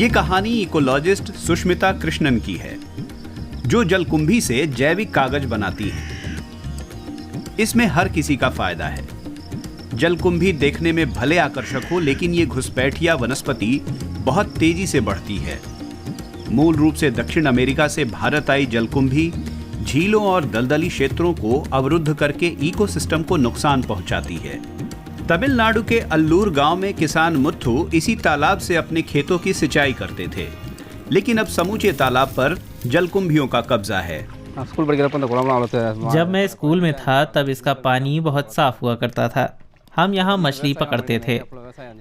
ये कहानी इकोलॉजिस्ट सुष्मिता कृष्णन की है, जो जलकुंभी से जैविक कागज बनाती हैं। इसमें हर किसी का फायदा है। जलकुंभी देखने में भले आकर्षक हो, लेकिन ये घुसपैठिया वनस्पति बहुत तेजी से बढ़ती है। मूल रूप से दक्षिण अमेरिका से भारत आई जलकुंभी झीलों और दलदली क्षेत्रों को अवरुद्ध करके इकोसिस्टम को नुकसान पहुंचाती है। तमिलनाडु के अल्लूर गांव में किसान मुत्थु इसी तालाब से अपने खेतों की सिंचाई करते थे, लेकिन अब समूचे तालाब पर जलकुंभियों का कब्जा है। जब मैं स्कूल में था तब इसका पानी बहुत साफ हुआ करता था। हम यहाँ मछली पकड़ते थे।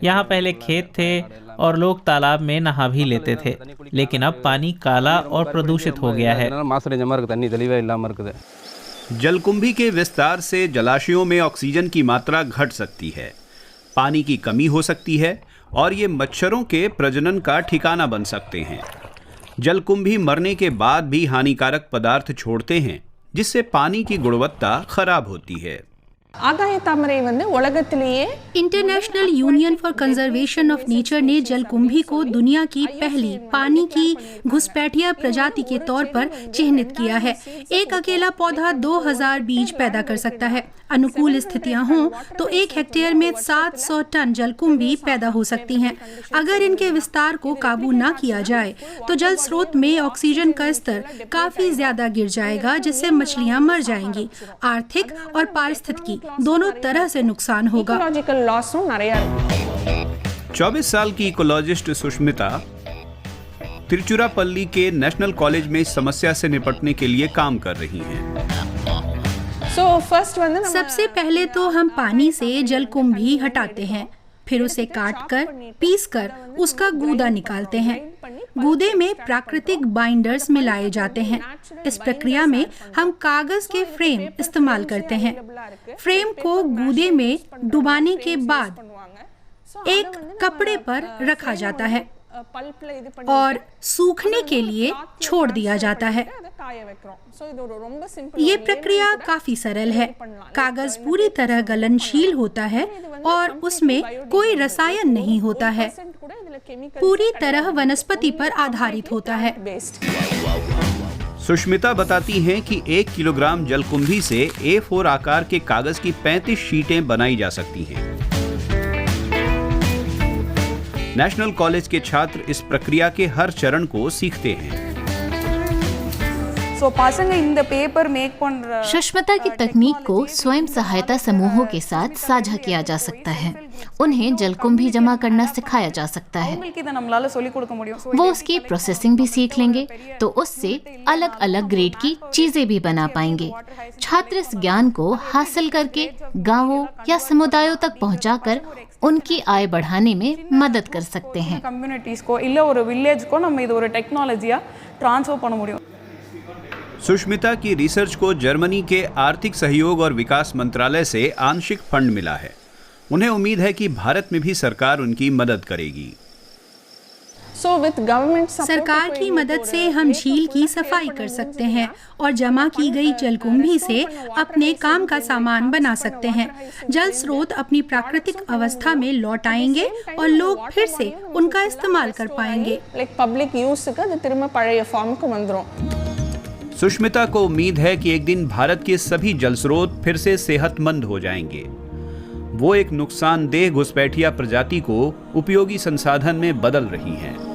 यहाँ पहले खेत थे और लोग तालाब में नहा भी लेते थे, लेकिन अब पानी काला और प्रदूषित हो गया है। जलकुंभी के विस्तार से जलाशयों में ऑक्सीजन की मात्रा घट सकती है, पानी की कमी हो सकती है और ये मच्छरों के प्रजनन का ठिकाना बन सकते हैं। जलकुंभी मरने के बाद भी हानिकारक पदार्थ छोड़ते हैं, जिससे पानी की गुणवत्ता खराब होती है। International union for conservation of nature ने जलकुंभी को दुनिया की पहली पानी की घुसपैठिया प्रजाति के तौर पर चिन्हित किया है। एक अकेला पौधा 2000 बीज पैदा कर सकता है। अनुकूल स्थितियां हों तो 1 हेक्टेयर में 700 टन जलकुंभी पैदा हो सकती हैं। अगर इनके विस्तार को काबू न किया जाए तो जल स्रोत में ऑक्सीजन का स्तर काफी ज्यादा गिर जाएगा, जिससे मछलियां मर जाएंगी। आर्थिक और पारिस्थितिकी दोनों तरह से नुकसान होगा। 24 साल की इकोलॉजिस्ट सुष्मिता तिरुचिरापल्ली के नेशनल कॉलेज में इस समस्या से निपटने के लिए काम कर रही हैं। सबसे पहले तो हम पानी से जलकुंभी हटाते हैं, फिर उसे काटकर पीसकर उसका गूदा निकालते हैं। गूदे में प्राकृतिक बाइंडर्स मिलाए जाते हैं। इस प्रक्रिया में हम कागज के फ्रेम इस्तेमाल करते हैं। फ्रेम को गूदे में डुबाने के बाद एक कपड़े पर रखा जाता है और सूखने के लिए छोड़ दिया जाता है। ये प्रक्रिया काफी सरल है। कागज पूरी तरह गलनशील होता है और उसमें कोई रसायन नहीं होता है। पूरी तरह वनस्पति पर आधारित होता है। सुष्मिता बताती हैं कि 1 किलोग्राम जलकुंभी से A4 आकार के कागज की 35 शीटें बनाई जा सकती हैं। नेशनल कॉलेज के छात्र इस प्रक्रिया के हर चरण को सीखते हैं। सुष्मिता की तकनीक को स्वयं सहायता समूहों के साथ साझा किया जा सकता है। उन्हें जलकुंभी जमा करना सिखाया जा सकता है। वो उसकी प्रोसेसिंग भी सीख लेंगे, तो उससे अलग अलग ग्रेड की चीजें भी बना पाएंगे। छात्र इस ज्ञान को हासिल करके गांवों या समुदायों तक पहुंचाकर उनकी आय बढ़ाने में मदद कर सकते हैं। सुष्मिता की रिसर्च को जर्मनी के आर्थिक सहयोग और विकास मंत्रालय से आंशिक फंड मिला है। उन्हें उम्मीद है कि भारत में भी सरकार उनकी मदद करेगी। सरकार की मदद से हम झील की सफाई कर सकते हैं और जमा की गई जलकुंभी से अपने काम का सामान बना सकते हैं। जल स्रोत अपनी प्राकृतिक अवस्था में लौट आएंगे और लोग फिर से उनका इस्तेमाल कर पाएंगे। सुष्मिता को उम्मीद है कि एक दिन भारत के सभी जल स्रोत फिर से सेहतमंद हो जाएंगे। वो एक नुकसानदेह घुसपैठिया प्रजाति को उपयोगी संसाधन में बदल रही हैं।